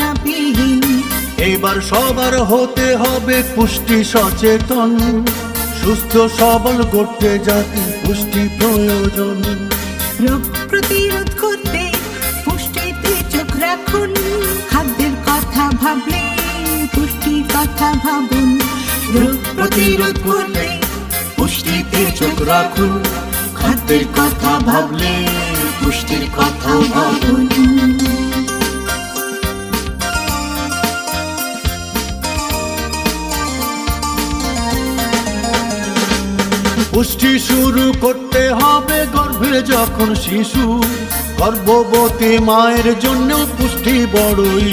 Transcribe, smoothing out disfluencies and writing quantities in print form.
তুলনাবিহীন। এবার সবার হতে হবে পুষ্টি সচেতন, সুস্থ সবল গড়তে জাতি পুষ্টি প্রয়োজন। রোগ প্রতিরোধ করতে পুষ্টিতে চোখ রাখুন, খাদ্যের কথা ভাবলে পুষ্টির কথা ভাবুন। রোগ প্রতিরোধ করতে পুষ্টিতে চোখ রাখুন, খাদ্যের কথা ভাবলে পুষ্টির কথা ভাবুন। পুষ্টি শুরু করতে হবে গর্ভে যখন শিশু, গর্ভবতী মায়ের জন্য পুষ্টি বড়ই